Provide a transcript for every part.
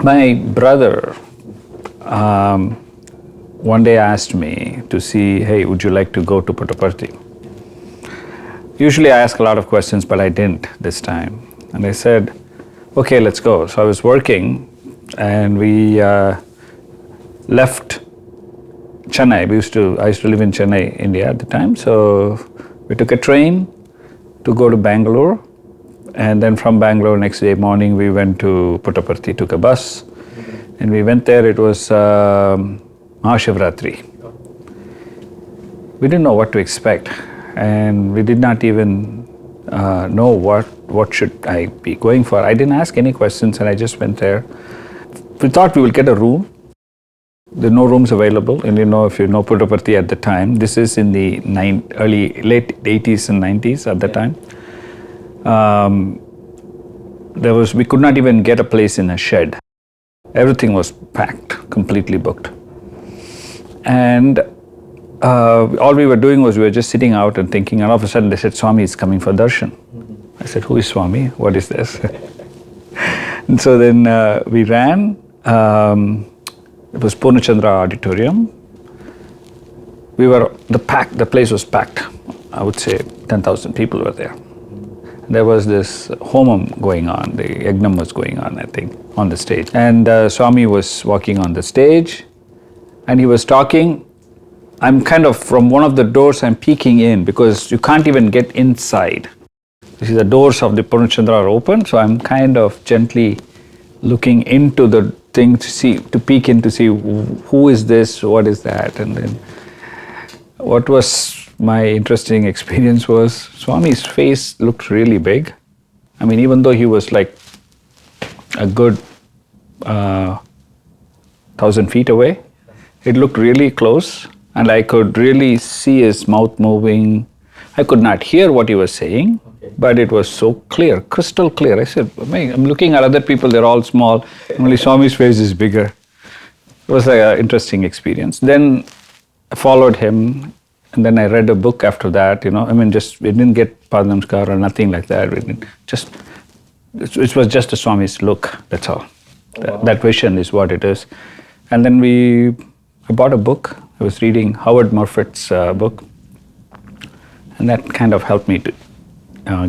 My brother one day asked me to see, hey, would you like to go to Puttaparthi? Usually I ask a lot of questions, but I didn't this time. And I said, okay, let's go. So I was working and we left Chennai. I used to live in Chennai, India at the time. So we took a train to go to Bangalore. And then from Bangalore, next day morning, we went to Puttaparthi, took a bus. And we went there, it was Mahashivratri. We didn't know what to expect. And we did not even know what should I be going for. I didn't ask any questions and I just went there. We thought we would get a room. There are no rooms available, and if you know Puttaparthi at the time, this is in the late 80s and 90s at the time. We could not even get a place in a shed. Everything was packed, completely booked. And all we were doing was we were just sitting out and thinking, and all of a sudden they said, Swami is coming for darshan. I said, who is Swami? What is this? And so then we ran. It was Purnachandra Auditorium. The place was packed. I would say 10,000 people were there. There was this homam going on, the yagnam was going on, I think, on the stage. And Swami was walking on the stage and he was talking. I'm kind of, from one of the doors, I'm peeking in because you can't even get inside. You see, the doors of the Purnachandra are open, so I'm kind of gently looking into the thing to peek in to see who is this, what is that. And then what was my interesting experience was Swami's face looked really big. I mean, even though he was like a good 1,000 feet away, it looked really close and I could really see his mouth moving. I could not hear what he was saying, but it was so clear, crystal clear. I said, I'm looking at other people, they're all small, only Swami's face is bigger. It was like an interesting experience. Then I followed him, and then I read a book after that, we didn't get Padnamskar or nothing like that. It was just a Swami's look, that's all. Wow. That vision is what it is. And then I bought a book. I was reading Howard Murfitt's book. And that kind of helped me to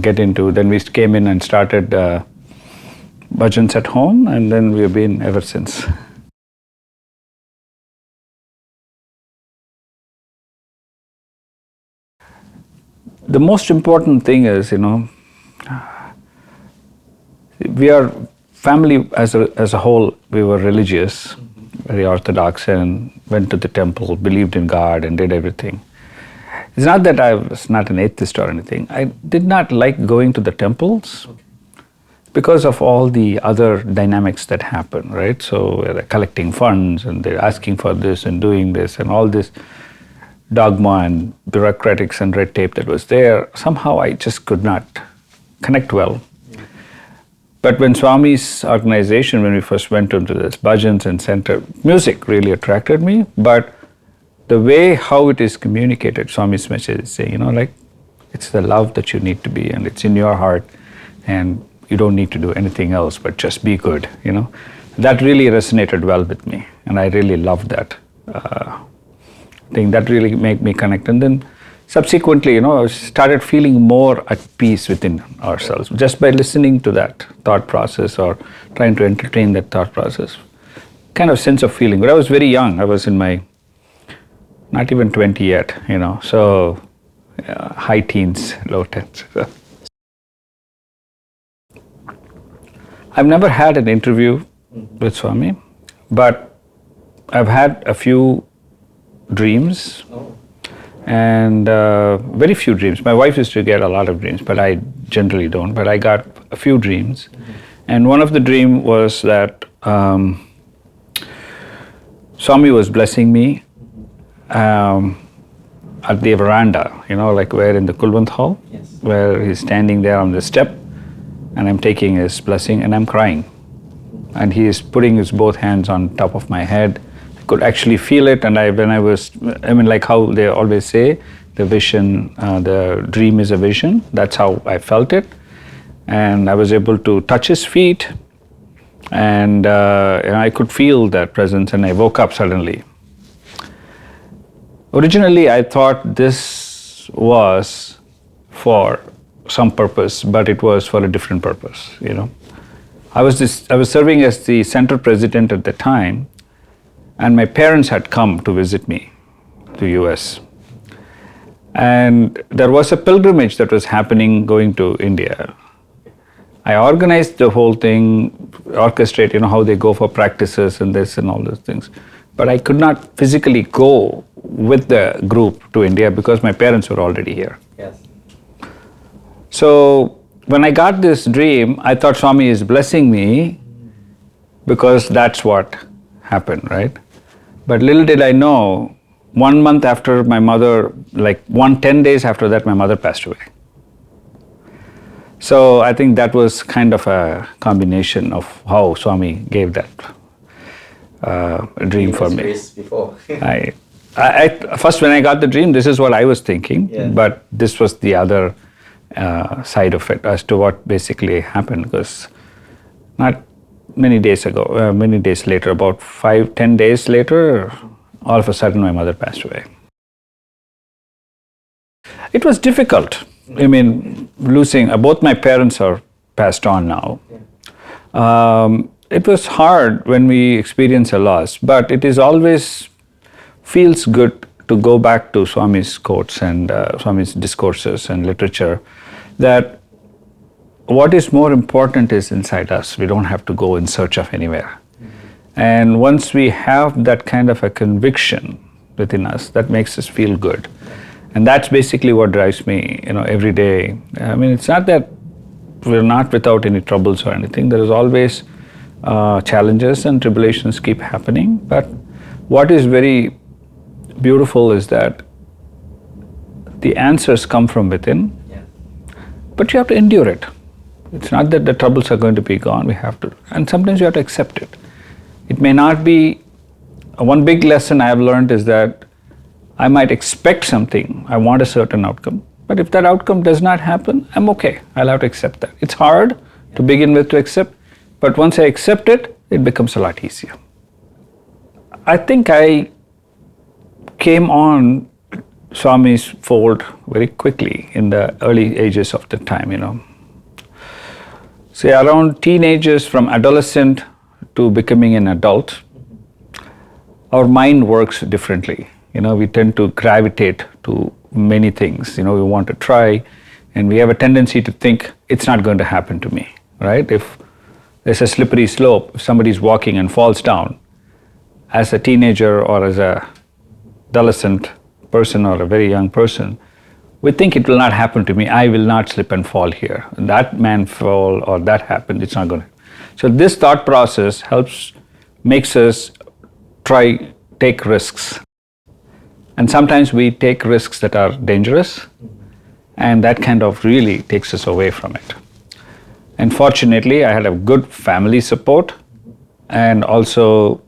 get into, then we came in and started bhajans at home, and then we've been ever since. The most important thing is, we are family as a whole, we were religious, very orthodox, and went to the temple, believed in God and did everything. It's not that I was not an atheist or anything. I did not like going to the temples because of all the other dynamics that happen, right? So they're collecting funds and they're asking for this and doing this and all this dogma and bureaucratics and red tape that was there. Somehow I just could not connect well. But when Swami's organization, when we first went into this bhajans and center, music really attracted me, but the way how it is communicated, Swami's message is saying, it's the love that you need to be, and it's in your heart, and you don't need to do anything else but just be good, That really resonated well with me, and I really loved that thing. That really made me connect. And then subsequently, I started feeling more at peace within ourselves just by listening to that thought process or trying to entertain that thought process. Kind of sense of feeling. But I was very young. I was in my not even 20 yet, so high teens, low teens. So. I've never had an interview with Swami, but I've had a few dreams and very few dreams. My wife used to get a lot of dreams, but I generally don't, but I got a few dreams. And one of the dreams was that Swami was blessing me at the veranda, like where in the Kulwant Hall, yes, where he's standing there on the step and I'm taking his blessing and I'm crying. And he is putting his both hands on top of my head. I could actually feel it, and like how they always say, the vision, the dream is a vision, that's how I felt it. And I was able to touch his feet And I could feel that presence, and I woke up suddenly. Originally, I thought this was for some purpose, but it was for a different purpose. I was serving as the center president at the time, and my parents had come to visit me to US. And there was a pilgrimage that was happening going to India. I organized the whole thing, orchestrate, how they go for practices and this and all those things. But I could not physically go with the group to India because my parents were already here. Yes. So when I got this dream, I thought Swami is blessing me because that's what happened, right? But little did I know, 1 month after my mother, 10 days after that, my mother passed away. So I think that was kind of a combination of how Swami gave that dream for me. Before. I first, when I got the dream, this is what I was thinking, but this was the other side of it as to what basically happened, because not many days ago, many days later, about 5-10 days later, all of a sudden my mother passed away. It was difficult. I mean, losing, both my parents are passed on now. It was hard when we experience a loss, but it is always feels good to go back to Swami's quotes and Swami's discourses and literature, that what is more important is inside us. We don't have to go in search of anywhere. And once we have that kind of a conviction within us, that makes us feel good. And that's basically what drives me, every day. I mean, it's not that we're not without any troubles or anything. There is always challenges and tribulations keep happening. But what is very beautiful is that the answers come from within, but you have to endure it. It's not that the troubles are going to be gone. We have to, and sometimes you have to accept it. It may not be. One big lesson I have learned is that I might expect something, I want a certain outcome, but if that outcome does not happen, I'm okay. I'll have to accept that. It's hard to begin with to accept, but once I accept it, it becomes a lot easier. I think I came on Swami's fold very quickly in the early ages of the time, Say around teenagers, from adolescent to becoming an adult, our mind works differently. We tend to gravitate to many things. We want to try, and we have a tendency to think it's not going to happen to me, right? If there's a slippery slope, if somebody's walking and falls down, as a teenager or as a adolescent person or a very young person, we think it will not happen to me. I will not slip and fall here. That man fall or that happened, it's not going to. So this thought process makes us take risks. And sometimes we take risks that are dangerous, and that kind of really takes us away from it. And fortunately, I had a good family support, and also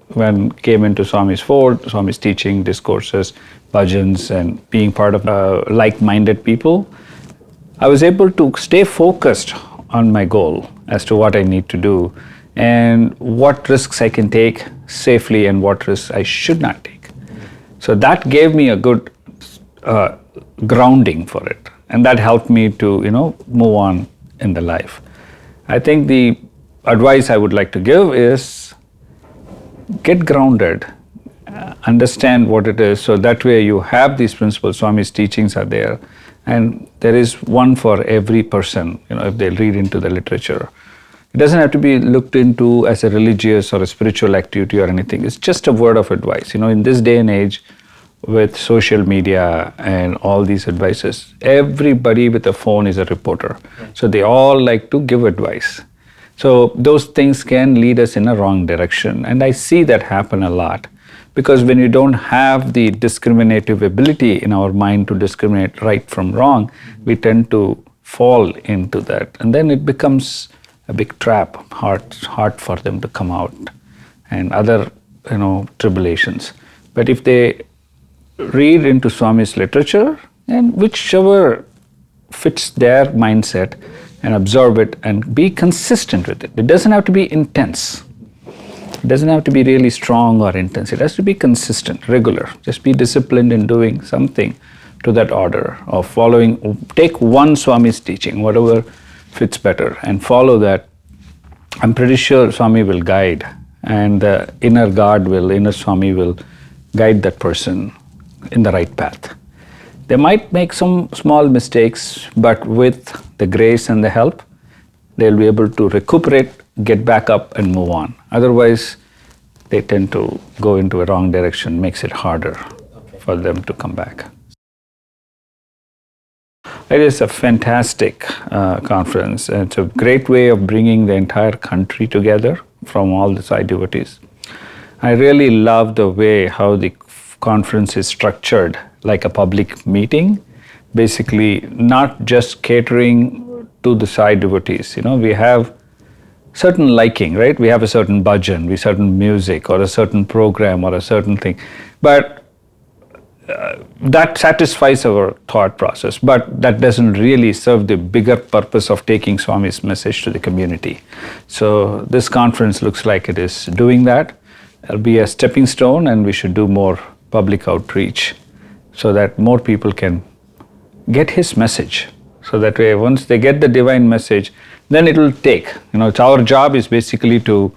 when came into Swami's fold, Swami's teaching, discourses, bhajans, and being part of like-minded people, I was able to stay focused on my goal as to what I need to do and what risks I can take safely and what risks I should not take. So that gave me a good grounding for it, and that helped me to, move on in the life. I think the advice I would like to give is get grounded, understand what it is, so that way you have these principles. Swami's teachings are there, and there is one for every person, if they read into the literature. It doesn't have to be looked into as a religious or a spiritual activity or anything. It's just a word of advice. In this day and age, with social media and all these advices, everybody with a phone is a reporter. So they all like to give advice. So those things can lead us in a wrong direction. And I see that happen a lot, because when you don't have the discriminative ability in our mind to discriminate right from wrong, we tend to fall into that. And then it becomes a big trap, hard for them to come out, and other, tribulations. But if they read into Swami's literature, and whichever fits their mindset, and absorb it and be consistent with it. It doesn't have to be intense. It doesn't have to be really strong or intense. It has to be consistent, regular. Just be disciplined in doing something to that order of following. Take one Swami's teaching, whatever fits better, and follow that. I'm pretty sure Swami will guide, and the inner Swami will guide that person in the right path. They might make some small mistakes, but with the grace and the help, they'll be able to recuperate, get back up, and move on. Otherwise, they tend to go into a wrong direction, makes it harder for them to come back. It is a fantastic conference. It's a great way of bringing the entire country together from all the Sai devotees. I really love the way how the conference is structured like a public meeting, basically not just catering to the Sai devotees. We have certain liking, right? We have a certain bhajan, we certain music or a certain program or a certain thing. But that satisfies our thought process, but that doesn't really serve the bigger purpose of taking Swami's message to the community. So this conference looks like it is doing that. It'll be a stepping stone, and we should do more public outreach so that more people can get his message. So that way, once they get the divine message, then it will take. It's our job is basically to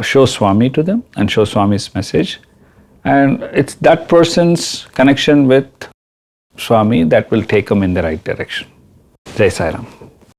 show Swami to them and show Swami's message. And it's that person's connection with Swami that will take them in the right direction. Jai Sai Ram.